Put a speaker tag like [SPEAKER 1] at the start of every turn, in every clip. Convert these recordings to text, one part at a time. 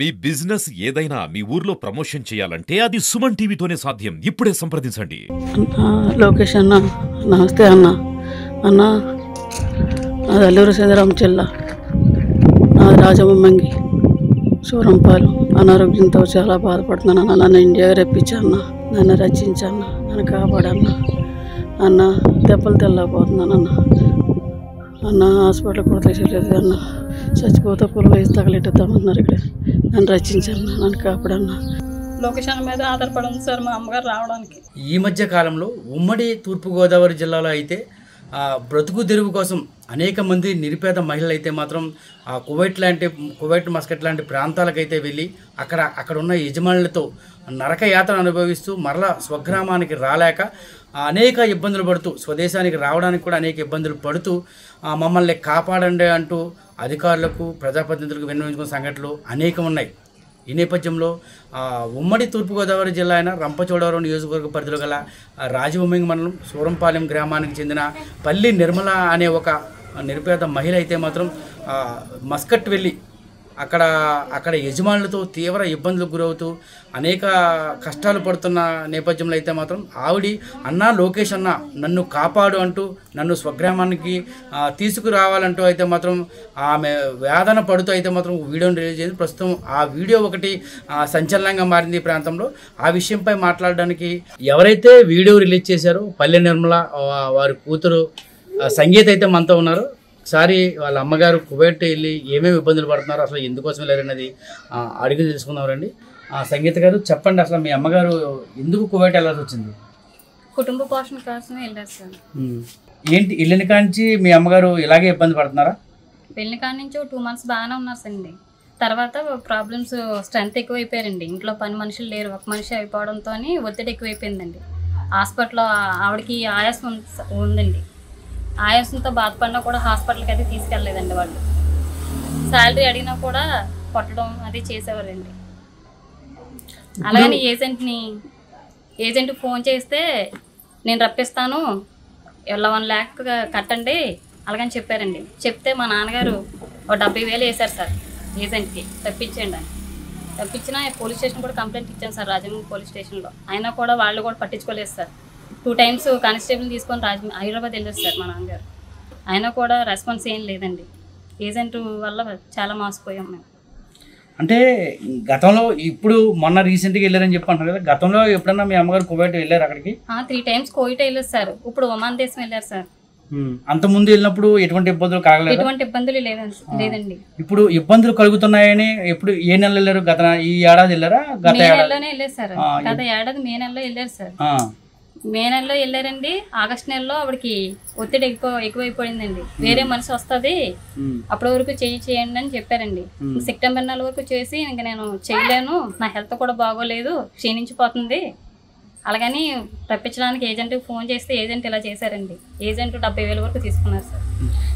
[SPEAKER 1] మీ business ఏదైనా మీ ఊర్లో promotion చేయాలంటే అది సుమన్ టీవీతోనే సాధ్యం. ఇప్పుడే సంప్రదించండి.
[SPEAKER 2] లోకేష్ అన్న, నమస్తే అన్న. అన్న, నాది అల్లూరు సీతారాం జిల్లా, నాది రాజమమ్మంగి సూరంపాలు. అనారోగ్యంతో చాలా బాధపడుతున్నాను అన్న. నన్ను ఇండియాగా రప్పించన్న, నన్ను రచించన్న, నన్ను కాపాడన్న. అన్న, దెబ్బలు తెల్లకపోతున్నాను అన్న. అన్న, హాస్పిటల్ కూడా తీసుకెళ్ళలేదు అన్న. చచ్చిపోతే పుల్ల వేసి తగలెట్టుతామన్నారు. ఇక్కడ నన్ను రచించన్న, నన్ను కాపాడన్న.
[SPEAKER 3] లొకేషన్ మీద ఆధారపడి ఉంది సార్ మా అమ్మగారు రావడానికి.
[SPEAKER 4] ఈ మధ్య కాలంలో ఉమ్మడి తూర్పుగోదావరి జిల్లాలో అయితే బ్రతుకు తెరువు కోసం అనేక మంది నిరుపేద మహిళలు అయితే మాత్రం కువైట్ మస్కట్ లాంటి ప్రాంతాలకైతే వెళ్ళి అక్కడ ఉన్న యజమానులతో నరక యాతన అనుభవిస్తూ మరలా స్వగ్రామానికి రాలేక అనేక ఇబ్బందులు పడుతూ స్వదేశానికి రావడానికి కూడా అనేక ఇబ్బందులు పడుతూ మమ్మల్ని కాపాడండి అంటూ అధికారులకు ప్రజాప్రతినిధులకు విన్నవించుకున్న సంఘటనలు అనేకం ఉన్నాయి. ఈ నేపథ్యంలో ఉమ్మడి తూర్పుగోదావరి జిల్లా అయిన రంపచోడవరం నియోజకవర్గ పరిధిలో గల రాజవొమ్మింగి మండలం సూరంపాలెం గ్రామానికి చెందిన పల్లి నిర్మల అనే ఒక నిరుపేద మహిళ అయితే మాత్రం మస్కట్ వెళ్ళి అక్కడ యజమానులతో తీవ్ర ఇబ్బందులకు గురవుతూ అనేక కష్టాలు పడుతున్న నేపథ్యంలో అయితే మాత్రం అన్నా లోకేష్ అన్న నన్ను కాపాడు అంటూ నన్ను స్వగ్రామానికి తీసుకురావాలంటూ అయితే మాత్రం ఆమె వేదన పడుతూ అయితే మాత్రం వీడియోని రిలీజ్ చేసింది. ప్రస్తుతం ఆ వీడియో ఒకటి సంచలనంగా మారింది ఈ ప్రాంతంలో. ఆ విషయంపై మాట్లాడడానికి ఎవరైతే వీడియో రిలీజ్ చేశారో పల్లె నిర్మల వారి కూతురు సంగీత అయితే మనతో ఉన్నారు. ఒకసారి వాళ్ళ అమ్మగారు కువైట్ వెళ్ళి ఏమేమి ఇబ్బందులు పడుతున్నారో, అసలు ఎందుకోసం వెళ్ళారన్నది అడిగి తెలుసుకుందాం. సంగీత గారు చెప్పండి, అసలు మీ అమ్మగారు ఎందుకు కువైట్ వెళ్ళాల్సి వచ్చింది?
[SPEAKER 3] కుటుంబ పోషణ కోసం వెళ్ళారు సార్.
[SPEAKER 4] ఏంటి వెళ్ళిన కాంచి మీ అమ్మగారు ఇలాగే ఇబ్బంది పడుతున్నారా?
[SPEAKER 3] వెళ్ళిన కాడి నుంచి 2 months బాగానే ఉన్నారు సండి. తర్వాత ప్రాబ్లమ్స్ స్ట్రెంత్ ఎక్కువైపోయారండి. ఇంట్లో పని మనుషులు లేరు, ఒక మనిషి అయిపోవడంతో ఒత్తిడి ఎక్కువైపోయిందండి. హాస్పిటల్లో ఆవిడకి ఆయాసం ఉందండి. ఆయాసంతో బాధపడినా కూడా హాస్పిటల్కి అయితే తీసుకెళ్ళలేదండి. వాళ్ళు శాలరీ అడిగినా కూడా కొట్టడం అది చేసేవారండి. అలాగని ఏజెంట్ ఫోన్ చేస్తే నేను రప్పిస్తాను, 1 lakh కట్టండి అలాగని చెప్పారండి. చెప్తే మా నాన్నగారు 70,000 వేశారు సార్ ఏజెంట్కి, తప్పించండి అని. తప్పించినా పోలీస్ స్టేషన్ కూడా కంప్లైంట్ ఇచ్చాను సార్, రాజమండ్రి పోలీస్ స్టేషన్లో. అయినా కూడా వాళ్ళు కూడా పట్టించుకోలేదు సార్. 2 times కానిస్టేబుల్ తీసుకొని హైదరాబాద్ వెళ్ళారు సార్ మా నాన్నగారు. అయినా కూడా రెస్పాన్స్ ఏం లేదండి. ఏజెంట్ వల్ల చాలా మోసపోయాం మేము.
[SPEAKER 4] అంటే గతంలో ఇప్పుడు మొన్న రీసెంట్గా వెళ్ళారని చెప్పి అంటారు కదా, గతంలో ఎప్పుడన్నా మీ అమ్మగారు కువైట్ వెళ్ళారు అక్కడికి?
[SPEAKER 3] 3 times కువైట్ వెళ్ళారు సార్. ఇప్పుడు ఒమాన్ దేశం వెళ్ళారు సార్.
[SPEAKER 4] అంతకుముందు వెళ్ళినప్పుడు ఎటువంటి ఇబ్బందులు కలగలేదు?
[SPEAKER 3] ఎటువంటి ఇబ్బందులు లేదండి.
[SPEAKER 4] ఇప్పుడు ఇబ్బందులు కలుగుతున్నాయని ఎప్పుడు ఏ నెల వెళ్ళారు? ఈ ఏడాది వెళ్ళారా?
[SPEAKER 3] మే నెలలోనే వెళ్ళారు సార్. గత ఏడాది మే నెలలో వెళ్ళారు సార్. మే నెలలో వెళ్ళారండి. ఆగస్టు నెలలో ఆవిడకి ఒత్తిడి ఎక్కువైపోయిందండి. వేరే మనిషి వస్తుంది అప్పటి వరకు చేయండి అని చెప్పారండి. సెప్టెంబర్ నెల వరకు చేసి ఇంకా నేను చేయలేను, నా హెల్త్ కూడా బాగోలేదు, క్షీణించిపోతుంది, అలాగని రప్పించడానికి ఏజెంట్కి ఫోన్ చేస్తే ఏజెంట్ ఇలా చేశారండి. ఏజెంట్ 70,000 వరకు తీసుకున్నారు సార్.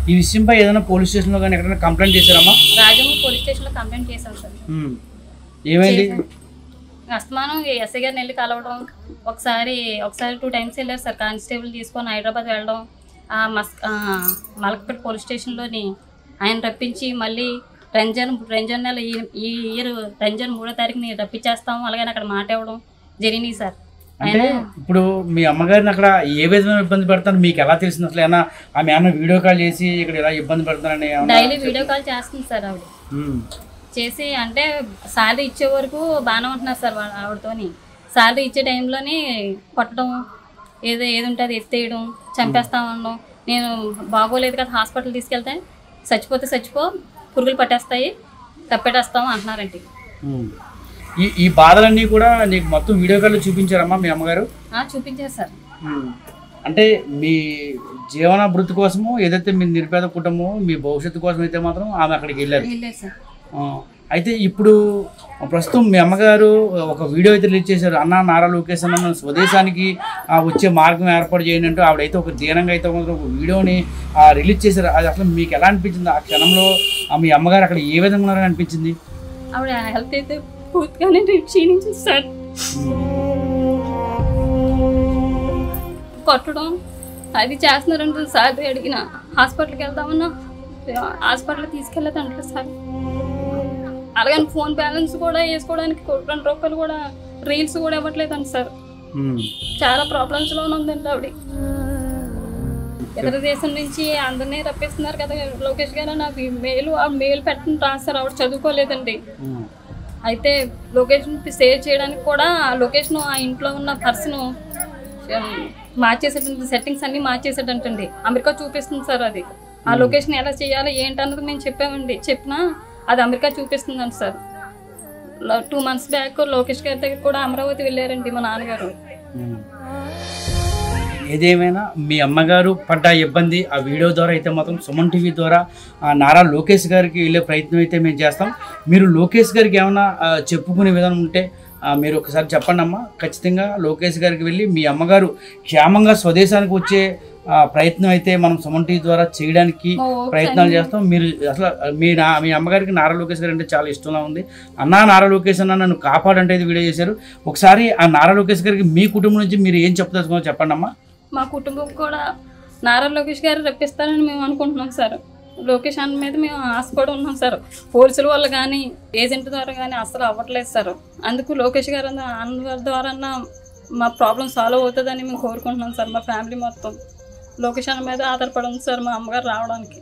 [SPEAKER 4] ఈ విషయంపై ఏదైనా పోలీస్ స్టేషన్లో కానీ ఎక్కడైనా కంప్లైంట్ చేశారమ్మా?
[SPEAKER 3] రాజమండ్రి పోలీస్ స్టేషన్లో కంప్లైంట్ చేశాం సార్.
[SPEAKER 4] ఏమైంది?
[SPEAKER 3] అస్తమానం ఎస్ఐ గారిని వెళ్ళి కలవడం, ఒకసారి 2 times వెళ్ళారు సార్. కానిస్టేబుల్ తీసుకొని హైదరాబాద్ వెళ్ళడం, మలక్పేట పోలీస్ స్టేషన్లోని ఆయన రప్పించి మళ్ళీ రంజాన్ నెల ఈ ఇయర్ రంజాన్ 3వ తారీఖుని రప్పించేస్తాము అలాగని అక్కడ మాట ఇవ్వడం జరిగినాయి సార్.
[SPEAKER 4] అంటే ఇప్పుడు మీ అమ్మగారిని అక్కడ ఏ విధమైన ఇబ్బంది పెడతాను మీకు ఎలా తెలిసింది? అసలు ఏమన్నా ఆమె ఏమన్నా వీడియో కాల్ చేసి ఇక్కడ ఇలా ఇబ్బంది పెడతానని?
[SPEAKER 3] డైలీ వీడియో కాల్ చేస్తుంది సార్ ఆవిడ. చేసి అంటే శాలరీ ఇచ్చే వరకు బాగానే ఉంటున్నారు సార్ ఆవిడతోని. శాలరీ ఇచ్చే టైంలోని కొట్టడం, ఏది ఉంటే అది ఎత్తేయడం, చంపేస్తామనడం. నేను బాగోలేదు కదా హాస్పిటల్ తీసుకెళ్తే చచ్చిపో పురుగులు పట్టేస్తాయి తప్పెట్టేస్తాము అంటున్నారండి.
[SPEAKER 4] ఈ బాధలన్నీ కూడా నీకు మొత్తం వీడియో కాల్లో చూపించారమ్మా మీ అమ్మగారు?
[SPEAKER 3] చూపించారు సార్.
[SPEAKER 4] అంటే మీ జీవనాభివృద్ధి కోసము, ఏదైతే మీ నిరుపేద కుటుంబం మీ భవిష్యత్తు కోసం అయితే మాత్రం ఆమె అక్కడికి వెళ్ళారు
[SPEAKER 3] సార్.
[SPEAKER 4] అయితే ఇప్పుడు ప్రస్తుతం మీ అమ్మగారు ఒక వీడియో అయితే రిలీజ్ చేశారు. అన్నా నారా లోకేష్ అన్న స్వదేశానికి వచ్చే మార్గం ఏర్పాటు చేయండి అంటూ ఆవిడైతే ఒక దీనంగా అయితే ఒక వీడియోని రిలీజ్ చేశారు. అది అసలు మీకు ఎలా అనిపించింది? ఆ క్షణంలో మీ అమ్మగారు అక్కడ ఏ విధంగా ఉన్నారని అనిపించింది?
[SPEAKER 3] ఆవిడ హెల్త్ అయితే పూర్తిగానే క్షీణించింది సార్. కొట్టడం అది చేస్తున్నారంటే సార్ అడిగిన హాస్పిటల్కి వెళ్దామన్నా హాస్పిటల్ తీసుకెళ్ళదంటారు సార్. అలాగని ఫోన్ బ్యాలెన్స్ కూడా వేసుకోవడానికి 2 రూపాయలు కూడా రీల్స్ కూడా ఇవ్వట్లేదండి సార్. చాలా ప్రాబ్లమ్స్లోనే ఉందండి ఆవిడ. ఇతర దేశం నుంచి అందరినీ రప్పిస్తున్నారు కదా లోకేష్ గారు. నాకు ఈ మెయిల్ పెట్టని రాస్తారు. ఆవిడ చదువుకోలేదండి. అయితే లొకేషన్ సేవ్ చేయడానికి కూడా ఆ లొకేషన్ ఆ ఇంట్లో ఉన్న పర్సన్ మార్చేసేటండి. సెట్టింగ్స్ అన్నీ మార్చేసేటంటండి. అమెరికా చూపిస్తుంది సార్ అది. ఆ లొకేషన్ ఎలా చేయాలి ఏంటన్నది మేము చెప్పామండి. చెప్పినా అది అమెరికా చూపిస్తుందండి సార్. 2 months బ్యాక్ లోకేష్ గారి దగ్గర కూడా అమరావతి వెళ్ళారండి మా నాన్నగారు.
[SPEAKER 4] ఏదేమైనా మీ అమ్మగారు పడ్డ ఇబ్బంది ఆ వీడియో ద్వారా అయితే మాత్రం సుమన్ టీవీ ద్వారా నారా లోకేష్ గారికి వెళ్ళే ప్రయత్నం అయితే మేము చేస్తాం. మీరు లోకేష్ గారికి ఏమైనా చెప్పుకునే విధానం ఉంటే మీరు ఒకసారి చెప్పండి అమ్మా. ఖచ్చితంగా లోకేష్ గారికి వెళ్ళి మీ అమ్మగారు క్షేమంగా స్వదేశానికి వచ్చే ప్రయత్నం అయితే మనం సుమన్ టీవీ ద్వారా చేయడానికి ప్రయత్నాలు చేస్తాం. మీరు అసలు మీ అమ్మగారికి నారా లోకేష్ గారు అంటే చాలా ఇష్టంగా ఉంది. నారా లోకేష్ అన్న నన్ను కాపాడంటే వీడియో చేశారు. ఒకసారి ఆ నారా లోకేష్ గారికి మీ కుటుంబం నుంచి మీరు ఏం చెప్తారో చెప్పండి అమ్మా.
[SPEAKER 3] మా కుటుంబం కూడా నారా లోకేష్ గారు రప్పిస్తారని మేము అనుకుంటున్నాం సార్. లోకేష్ అన్న మీద మేము ఆశ కూడా ఉన్నాం సార్. పోలీసుల వల్ల కానీ ఏజెంట్ ద్వారా కానీ అసలు అవ్వట్లేదు సార్. అందుకు లోకేష్ గారు అన్న ద్వారా మా ప్రాబ్లం సాల్వ్ అవుతుందని మేము కోరుకుంటున్నాం సార్. మా ఫ్యామిలీ మొత్తం లోకేష్ అన్న మీద ఆధారపడి ఉంది సార్ మా అమ్మగారు రావడానికి.